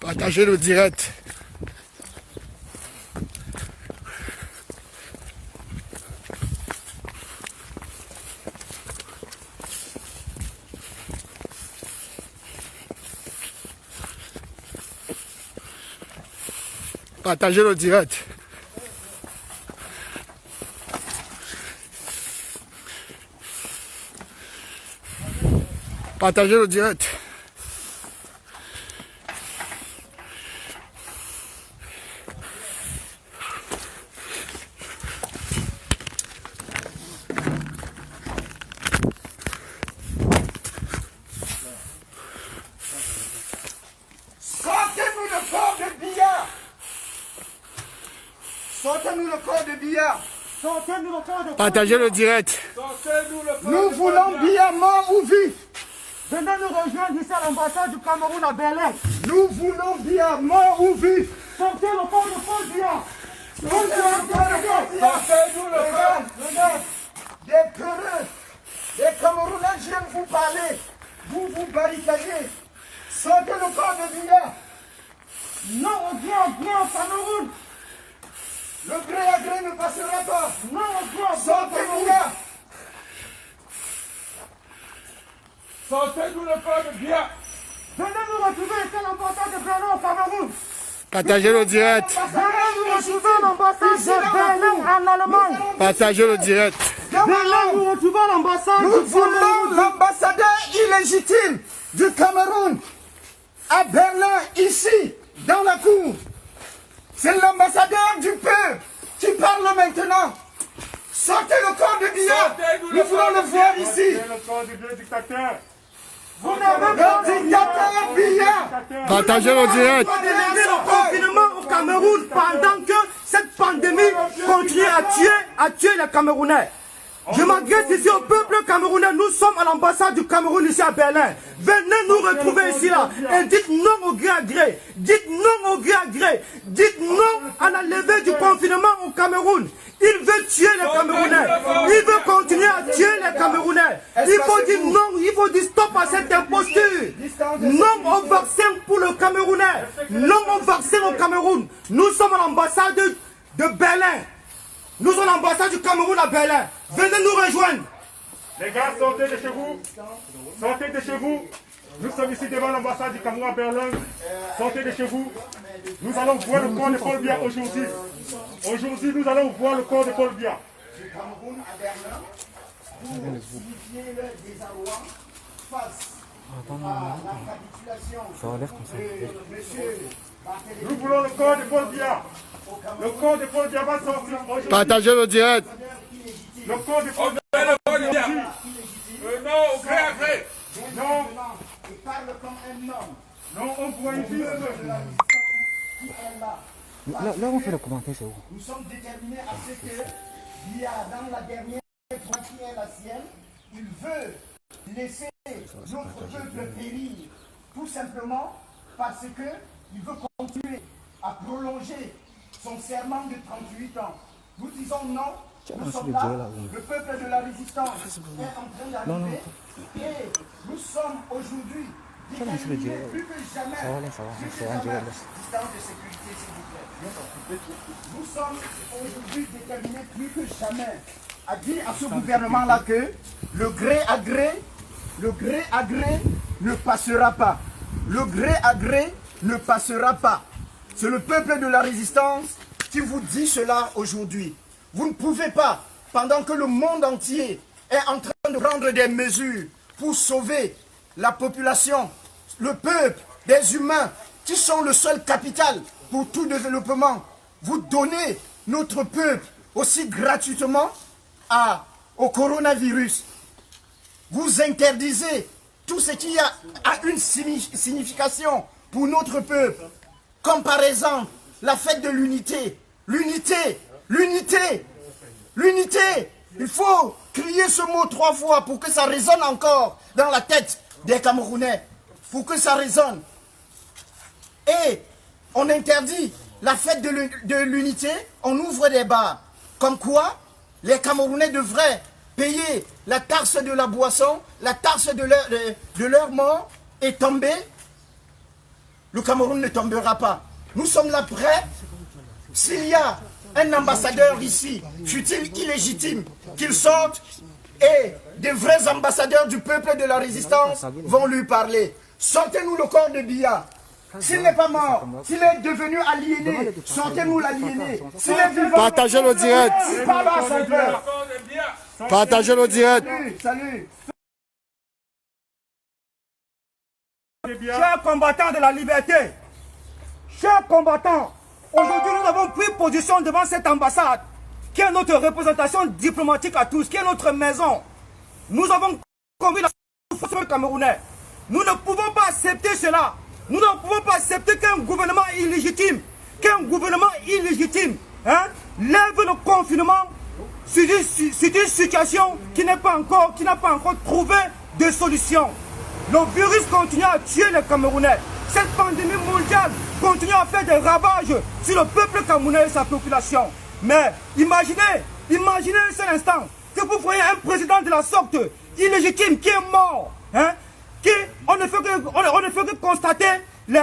Partagez le direct. Partagez le direct. Partagez le direct. Sortez-nous le corps de billard. Sortez-nous le corps de billard. Sortez-nous le corps de Partagez le direct. Nous voulons billard mort ou vif. Venez nous rejoindre ici à l'ambassade du Cameroun à Berlin. Nous voulons billard mort ou vif. Sortez le corps de Paul Biya. Sortez-nous le corps. Regarde, des peureux, des Camerounais viennent vous parler. Vous vous barricadez. Sortez le corps de Biya. Non au gré au Cameroun. Le gré à gré ne passera pas. Non au gré sortez Biya. Sortez-nous le corps de Biya. Venez nous retrouver ici à l'ambassade de Berlin au Cameroun. Partagez le direct. Venez nous retrouver à l'ambassade de Berlin en Allemagne. Partagez le direct. Venez nous retrouver à l'ambassade. Nous voulons l'ambassadeur illégitime du Cameroun à Berlin, ici, dans la cour. C'est l'ambassadeur du peuple qui parle maintenant. Sortez le corps de Biya. Nous voulons le voir ici. Le corps du dictateur. Vous n'avez pas le dictateur Biya. Partagez le direct. Le confinement au Cameroun pendant que cette pandémie continue à tuer les Camerounais. Je m'adresse ici au peuple camerounais. Nous sommes à l'ambassade du Cameroun ici à Berlin. Venez nous retrouver ici là et dites non au gré à gré. Dites non au gré à gré. Dites non à la levée du confinement au Cameroun. Il veut tuer les Camerounais. Il veut continuer à tuer les Camerounais. Il faut dire non, il faut dire stop à cette imposture. Non au vaccin pour le Camerounais. Non au vaccin au Cameroun. Nous sommes à l'ambassade de Berlin. Nous sommes à l'ambassade du Cameroun à Berlin. Venez nous rejoindre. Les gars, sortez de chez vous. Sortez de chez vous. Nous sommes ici devant l'ambassade du Cameroun à Berlin. Sortez de chez vous. Nous allons voir le corps de Paul Biya aujourd'hui. Aujourd'hui, nous allons voir le corps de Paul Biya. Du Cameroun à Berlin, pour signifier le désarroi face à la capitulation de monsieur Barthélémy. Nous voulons le corps de Paul Biya. Le corps de Paul Biya va sortir aujourd'hui. Partagez le direct. Le corps de Paul Biya. Non, au gré à gré. Non, il parle comme un homme. Non, on voit ici. Là, on fait le commentaire, c'est où? Nous sommes déterminés à ce que, il y a dans la dernière fois qui est la sienne, il veut laisser notre peuple périr, tout simplement parce qu'il veut continuer à prolonger son serment de 38 ans. Nous disons non, nous sommes là, le peuple de la résistance est en train d'arriver et nous sommes aujourd'hui déterminés plus que jamais jusqu'à la distance de sécurité, s'il vous plaît. Nous sommes aujourd'hui déterminés plus que jamais à dire à ce gouvernement-là que le gré à gré ne passera pas. Le gré à gré ne passera pas. C'est le peuple de la résistance qui vous dit cela aujourd'hui. Vous ne pouvez pas, pendant que le monde entier est en train de prendre des mesures pour sauver la population, le peuple, des humains, qui sont le seul capital pour tout développement, vous donnez notre peuple aussi gratuitement au coronavirus. Vous interdisez tout ce qui a une signification pour notre peuple, comme par exemple la fête de l'unité. L'unité, l'unité, l'unité. Il faut crier ce mot 3 fois pour que ça résonne encore dans la tête des Camerounais, pour que ça résonne. Et on interdit la fête de l'unité, on ouvre des bars. Comme quoi, les Camerounais devraient payer la taxe de la boisson, la taxe de leur mort et tomber le Cameroun ne tombera pas. Nous sommes là prêts. S'il y a un ambassadeur ici, fut-il illégitime, qu'il sorte et des vrais ambassadeurs du peuple de la résistance vont lui parler. Sortez-nous le corps de Biya. S'il n'est pas mort, s'il est devenu aliéné, sortez-nous l'aliéné. S'il est vivant, Partagez le direct. parlez à son peuple. Partagez le direct. Salut. Chers combattants de la liberté, chers combattants, aujourd'hui nous avons pris position devant cette ambassade, qui est notre représentation diplomatique à tous, qui est notre maison. Nous avons convié la force camerounais. Nous ne pouvons pas accepter cela. Nous ne pouvons pas accepter qu'un gouvernement illégitime, lève le confinement sur une situation qui n'a pas encore trouvé de solution. Le virus continue à tuer les Camerounais. Cette pandémie mondiale continue à faire des ravages sur le peuple camerounais et sa population. Mais imaginez un seul instant que vous voyez un président de la sorte illégitime qui est mort, on ne fait que constater les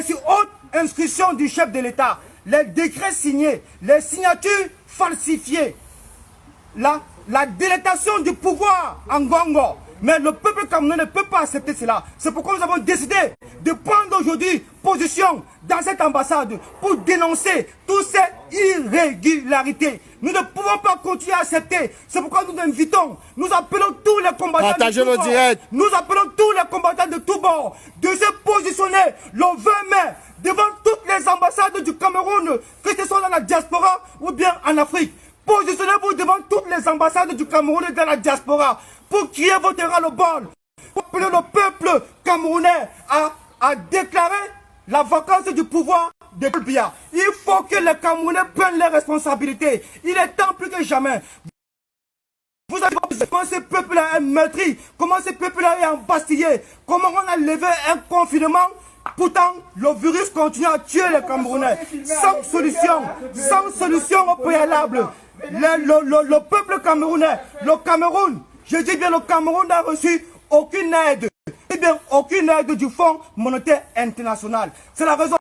si hautes inscriptions du chef de l'État, les décrets signés, les signatures falsifiées, la délétation du pouvoir en Congo. Mais le peuple camerounais ne peut pas accepter cela. C'est pourquoi nous avons décidé de prendre aujourd'hui position dans cette ambassade pour dénoncer toutes ces irrégularités. Nous ne pouvons pas continuer à accepter. C'est pourquoi nous invitons, nous appelons tous les combattants Partagez de tout le bord. direct. Nous appelons tous les combattants de tous bords de se positionner le 20 mai devant toutes les ambassades du Cameroun, que ce soit dans la diaspora ou bien en Afrique. Positionnez-vous devant toutes les ambassades du Cameroun et de la diaspora pour crier votre ras-le-bol, pour appeler le peuple camerounais à déclarer la vacance du pouvoir de Paul Biya. Il faut que les Camerounais prennent leurs responsabilités. Il est temps plus que jamais. Vous avez vu comment ce peuple-là est meurtri, comment ce peuple-là est embastillé, comment on a levé un confinement. Pourtant, le virus continue à tuer les Camerounais sans solution au préalable. Le peuple camerounais, le Cameroun, je dis bien le Cameroun n'a reçu aucune aide, aucune aide du Fonds monétaire international. C'est la raison.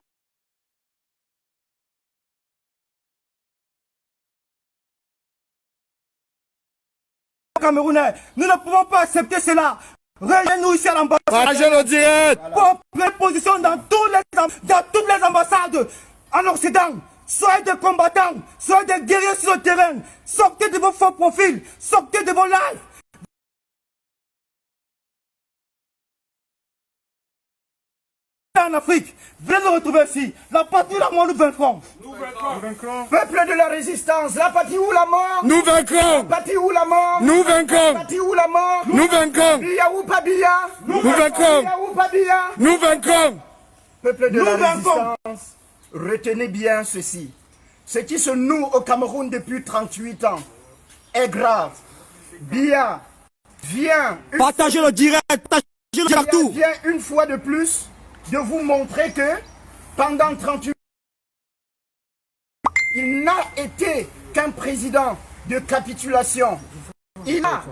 Camerounais, nous ne pouvons pas accepter cela. Rejoignez-nous ici à l'ambassade. Partagez le direct. Pour prendre position dans toutes les ambassades en Occident. Soyez des combattants, soyez des guerriers sur le terrain. Sortez de vos faux profils, sortez de vos lives. En Afrique, venez nous retrouver ici. La patrie ou la mort, nous vaincrons. Peuple de la résistance, la patrie ou la mort. Nous vaincrons. La patrie ou la mort. Nous vaincrons. La patrie ou la mort. Nous vaincrons. Biya ou pas Biya. Nous vaincrons. Biya ou pas Biya. Nous vaincrons. Peuple de Nous la vaincrons. résistance, retenez bien ceci. Ce qui se noue au Cameroun depuis 38 ans est grave. Biya vient Partagez le direct, partagez-le partout. vient une fois de plus de vous montrer que pendant 38 ans, il n'a été qu'un président de capitulation. Il a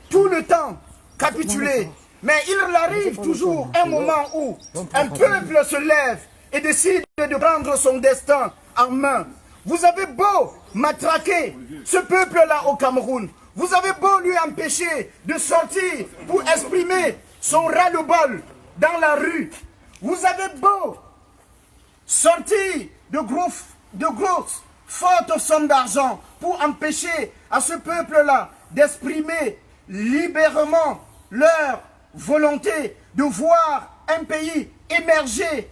tout le temps capitulé. Mais il arrive toujours un moment où un peuple se lève et décide de prendre son destin en main. Vous avez beau matraquer ce peuple-là au Cameroun, vous avez beau lui empêcher de sortir pour exprimer son ras-le-bol dans la rue, vous avez beau sortir de grosses fortes sommes d'argent pour empêcher à ce peuple-là d'exprimer librement leur volonté de voir un pays émerger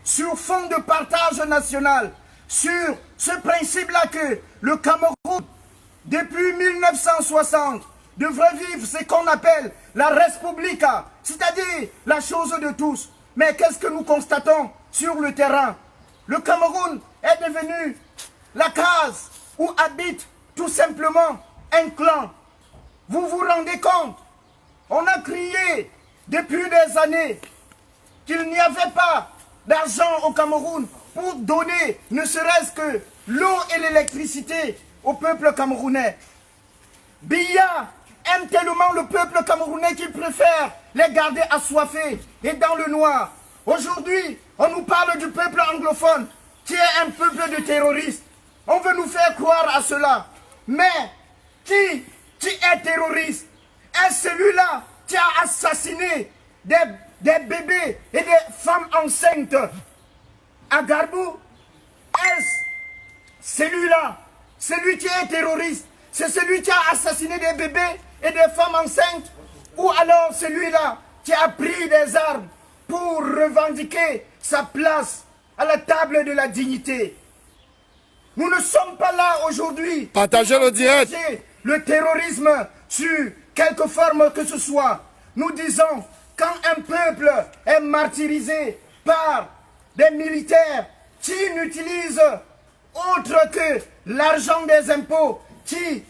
sur fond de partage national, sur ce principe-là que le Cameroun, depuis 1960, devrait vivre ce qu'on appelle la Respublica, c'est-à-dire la chose de tous. Mais qu'est-ce que nous constatons sur le terrain? Le Cameroun est devenu la case où habite tout simplement un clan. Vous vous rendez compte? On a crié depuis des années qu'il n'y avait pas d'argent au Cameroun pour donner ne serait-ce que l'eau et l'électricité au peuple camerounais. Biya aime tellement le peuple camerounais qu'il préfère les garder assoiffés et dans le noir. Aujourd'hui, on nous parle du peuple anglophone qui est un peuple de terroristes. On veut nous faire croire à cela. Mais qui est terroriste? Est-ce celui-là qui a assassiné des bébés et des femmes enceintes à Garbou? Est-ce celui-là, celui qui est terroriste? C'est celui qui a assassiné des bébés et des femmes enceintes? Ou alors celui-là qui a pris des armes pour revendiquer sa place à la table de la dignité? Nous ne sommes pas là aujourd'hui. Partagez le direct. Le terrorisme sur quelque forme que ce soit. Nous disons, quand un peuple est martyrisé par des militaires qui n'utilisent autre que l'argent des impôts, qui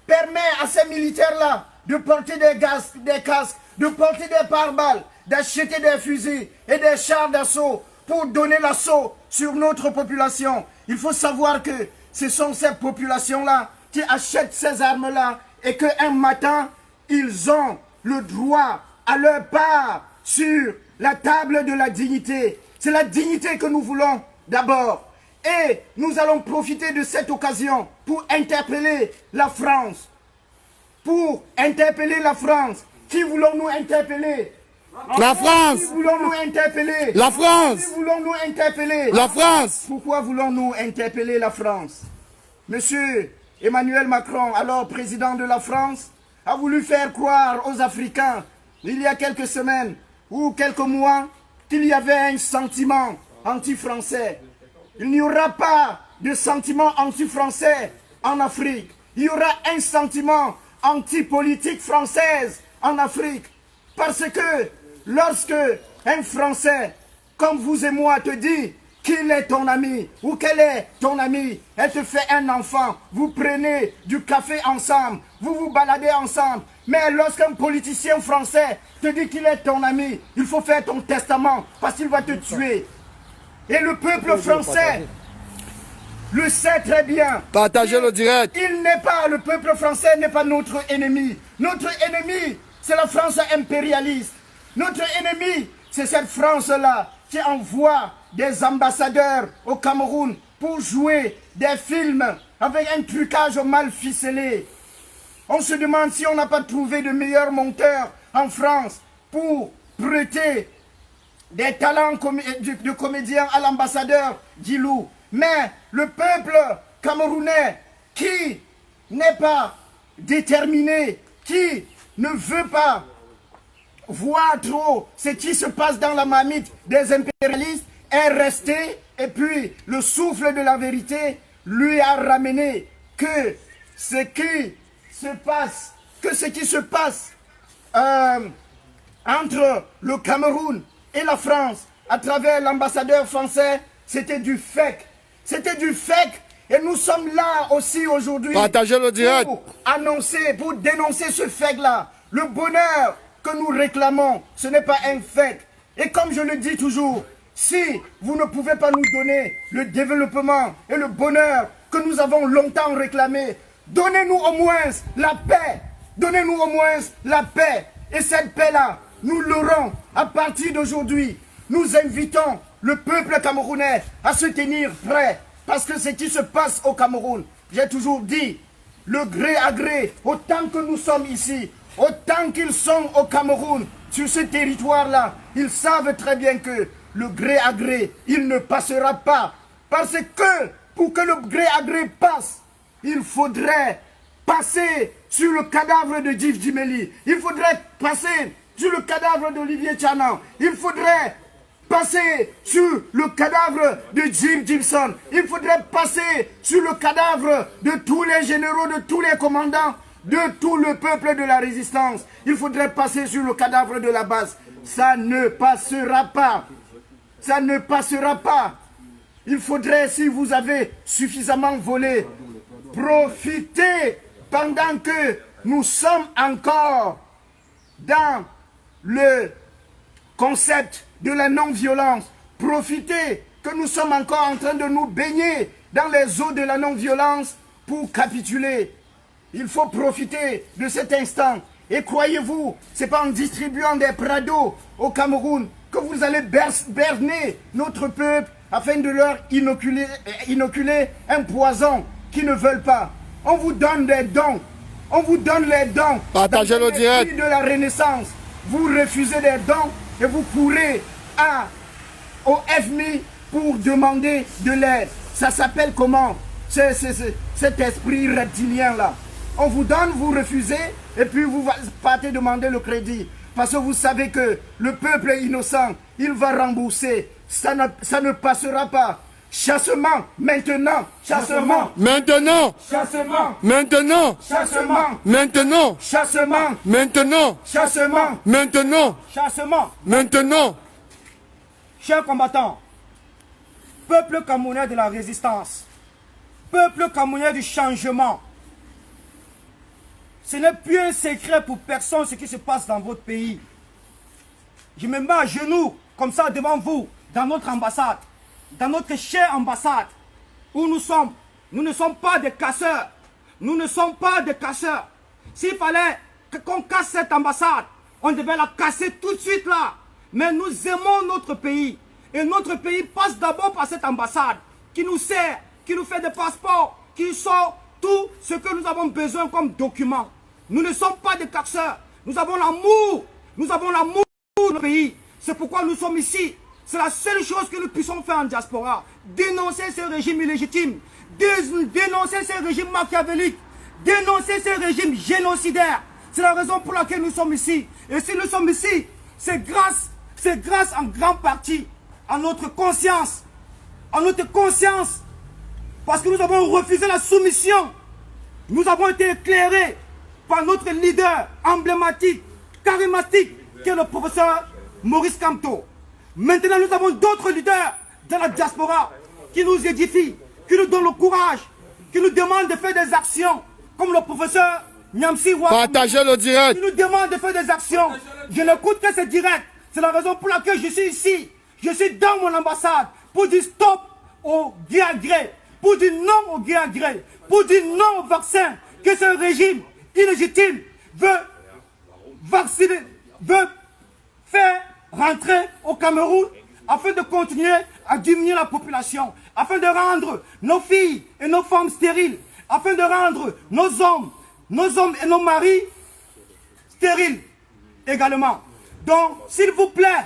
permet à ces militaires-là de porter des casques, de porter des pare-balles, d'acheter des fusils et des chars d'assaut pour donner l'assaut sur notre population. Il faut savoir que ce sont ces populations-là qui achètent ces armes-là et qu'un matin, ils ont le droit à leur part sur la table de la dignité. C'est la dignité que nous voulons d'abord. Et nous allons profiter de cette occasion pour interpeller la France. Pour interpeller la France. Qui voulons-nous interpeller? La France. Qui voulons-nous interpeller? La France. Qui voulons-nous interpeller? La France. Pourquoi voulons-nous interpeller la France? Monsieur Emmanuel Macron, alors président de la France, a voulu faire croire aux Africains, il y a quelques semaines ou quelques mois, qu'il y avait un sentiment anti-français. Il n'y aura pas de sentiment anti-français en Afrique. Il y aura un sentiment anti-politique française en Afrique. Parce que lorsque un Français, comme vous et moi, te dit qu'il est ton ami ou qu'elle est ton amie, elle te fait un enfant, vous prenez du café ensemble, vous vous baladez ensemble. Mais lorsqu'un politicien français te dit qu'il est ton ami, il faut faire ton testament parce qu'il va te tuer. Et le peuple français le sait très bien. Partagez le direct. Le peuple français n'est pas notre ennemi. Notre ennemi, c'est la France impérialiste. Notre ennemi, c'est cette France-là qui envoie des ambassadeurs au Cameroun pour jouer des films avec un trucage mal ficelé. On se demande si on n'a pas trouvé de meilleurs monteurs en France pour prêter des talents de comédiens à l'ambassadeur Djilou. Mais le peuple camerounais qui n'est pas déterminé, qui ne veut pas voir trop ce qui se passe dans la marmite des impérialistes, est resté, et puis le souffle de la vérité lui a ramené que ce qui se passe entre le Cameroun et la France à travers l'ambassadeur français, c'était du fake. C'était du fake. Et nous sommes là aussi aujourd'hui Partagez le direct. pour annoncer, pour dénoncer ce fake-là. Le bonheur que nous réclamons, ce n'est pas un fake. Et comme je le dis toujours, si vous ne pouvez pas nous donner le développement et le bonheur que nous avons longtemps réclamé, donnez-nous au moins la paix. Donnez-nous au moins la paix. Et cette paix-là, nous l'aurons à partir d'aujourd'hui. Nous invitons le peuple camerounais à se tenir prêt. Parce que ce qui se passe au Cameroun, j'ai toujours dit, le gré à gré, autant que nous sommes ici, autant qu'ils sont au Cameroun, sur ce territoire-là, ils savent très bien que le gré à gré, il ne passera pas. Parce que pour que le gré à gré passe, il faudrait passer sur le cadavre de Djif Djimeli. Il faudrait passer sur le cadavre d'Olivier Tchanan. Il faudrait passer sur le cadavre de Jim Gibson. Il faudrait passer sur le cadavre de tous les généraux, de tous les commandants, de tout le peuple de la résistance. Il faudrait passer sur le cadavre de la base. Ça ne passera pas. Ça ne passera pas. Il faudrait, si vous avez suffisamment volé, profiter pendant que nous sommes encore dans le concept de la non-violence. Profitez que nous sommes encore en train de nous baigner dans les eaux de la non-violence pour capituler. Il faut profiter de cet instant Et croyez-vous, c'est pas en distribuant des Prado au Cameroun que vous allez berner notre peuple afin de leur inoculer un poison qu'ils ne veulent pas. On vous donne des dons. On vous donne les dons. Partagez le direct. De la Renaissance. Vous refusez des dons et vous courez au FMI pour demander de l'aide. Ça s'appelle comment? Cet esprit reptilien là. On vous donne, vous refusez et puis vous partez demander le crédit. Parce que vous savez que le peuple innocent, il va rembourser. Ça ne passera pas. Chassement, maintenant, chassement. Maintenant. Chassement. Maintenant. Chassement. Maintenant. Chassement. Maintenant. Chassement. Maintenant. Chassement. Maintenant. Chers combattants, peuple camerounais de la résistance, peuple camerounais du changement, ce n'est plus un secret pour personne ce qui se passe dans votre pays. Je me mets à genoux, comme ça, devant vous, dans notre ambassade, dans notre chère ambassade, où nous sommes. Nous ne sommes pas des casseurs. Nous ne sommes pas des casseurs. S'il fallait qu'on casse cette ambassade, on devait la casser tout de suite là. Mais nous aimons notre pays. Et notre pays passe d'abord par cette ambassade, qui nous sert, qui nous fait des passeports, qui sort tout ce que nous avons besoin comme document. Nous ne sommes pas des casseurs. Nous avons l'amour. Nous avons l'amour de notre pays. C'est pourquoi nous sommes ici. C'est la seule chose que nous puissions faire en diaspora. Dénoncer ce régime illégitime. Dénoncer ce régime machiavélique. Dénoncer ce régime génocidaire. C'est la raison pour laquelle nous sommes ici. Et si nous sommes ici, c'est grâce en grande partie à notre conscience. À notre conscience. Parce que nous avons refusé la soumission. Nous avons été éclairés par notre leader emblématique, charismatique, qui est le professeur Maurice Kamto. Maintenant, nous avons d'autres leaders de la diaspora qui nous édifient, qui nous donnent le courage, qui nous demandent de faire des actions, comme le professeur Nyamsi Ouattara. Partagez le direct. Qui nous demande de faire des actions. Je n'écoute que ce direct. C'est la raison pour laquelle je suis ici. Je suis dans mon ambassade pour dire stop au gré à gré, pour dire non au gré à gré, pour dire non au vaccin que ce régime illégitime veut vacciner, veut faire rentrer au Cameroun afin de continuer à diminuer la population, afin de rendre nos filles et nos femmes stériles, afin de rendre nos hommes et nos maris stériles également. Donc, s'il vous plaît,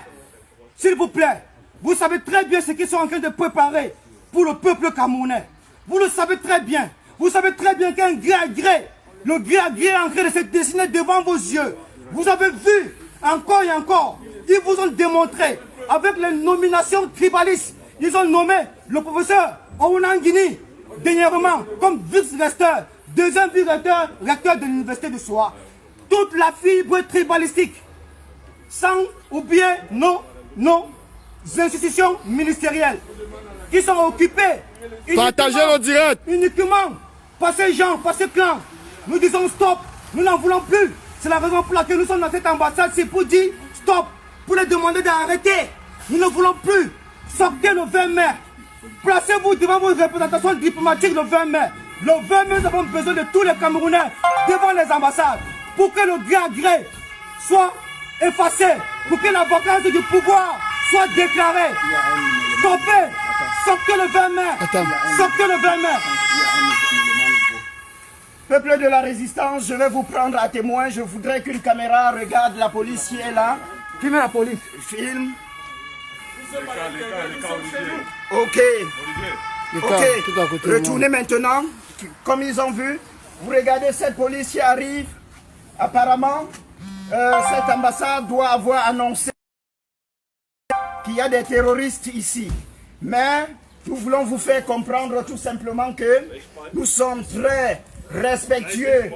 vous savez très bien ce qu'ils sont en train de préparer pour le peuple camerounais. Vous le savez très bien. Vous savez très bien qu'un gré à gré, le gré à gré est en train de se dessiner devant vos yeux. Vous avez vu, encore et encore, ils vous ont démontré, avec les nominations tribalistes, ils ont nommé le professeur Ounangini, dernièrement, comme vice-recteur, deuxième vice-recteur, recteur de l'université de Soa. Toute la fibre tribalistique, sans oublier nos institutions ministérielles, qui sont occupées Partagez le direct. uniquement par ces gens, par ces clans. Nous disons stop, nous n'en voulons plus. C'est la raison pour laquelle nous sommes dans cette ambassade, c'est pour dire stop, pour les demander d'arrêter. Nous ne voulons plus. Sortez le 20 mai. Placez-vous devant vos représentations diplomatiques le 20 mai. Le 20 mai, nous avons besoin de tous les Camerounais devant les ambassades pour que le gré à gré soit effacé, pour que la vacance du pouvoir soit déclarée. Stoppez. Sortez le 20 mai. Sortez le 20 mai. Peuple de la résistance, je vais vous prendre à témoin. Je voudrais qu'une caméra regarde la police qui est là. Filmez la police. Filme. Ok. Ok. Retournez maintenant. Comme ils ont vu, vous regardez cette police qui arrive. Apparemment, cette ambassade doit avoir annoncé qu'il y a des terroristes ici. Mais nous voulons vous faire comprendre tout simplement que nous sommes très respectueux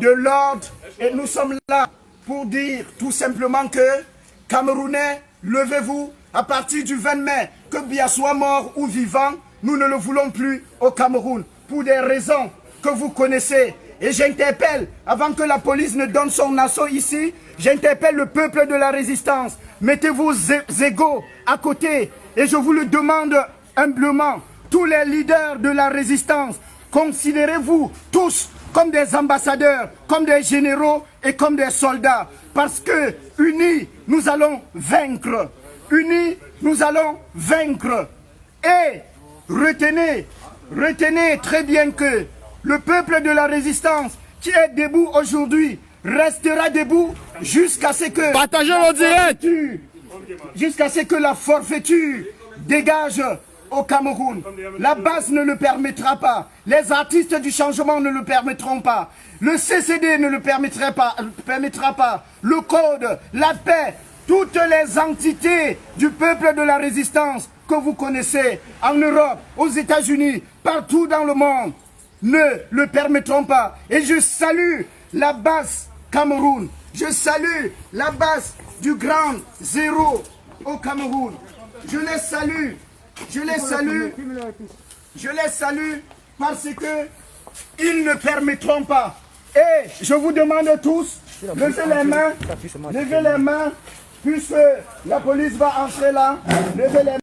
de l'ordre et nous sommes là pour dire tout simplement que Camerounais, levez-vous à partir du 20 mai, que Biya soit mort ou vivant, nous ne le voulons plus au Cameroun pour des raisons que vous connaissez. Et j'interpelle, avant que la police ne donne son assaut ici, j'interpelle le peuple de la résistance. Mettez vos égaux à côté et je vous le demande humblement, tous les leaders de la résistance, considérez-vous tous comme des ambassadeurs, comme des généraux et comme des soldats. Parce que unis, nous allons vaincre. Unis, nous allons vaincre. Et retenez très bien que le peuple de la résistance qui est debout aujourd'hui restera debout jusqu'à ce que... Partagez le direct. Jusqu'à ce que la forfaiture dégage au Cameroun. La base ne le permettra pas. Les artistes du changement ne le permettront pas. Le CCD ne le permettra pas. Le code, la paix, toutes les entités du peuple de la résistance que vous connaissez en Europe, aux États-Unis, partout dans le monde, ne le permettront pas. Et je salue la base Cameroun. Je salue la base du Grand Zéro au Cameroun. Je les salue. Je les salue parce que ils ne permettront pas. Et je vous demande tous, levez les mains, puisque la police va entrer là. Levez les mains.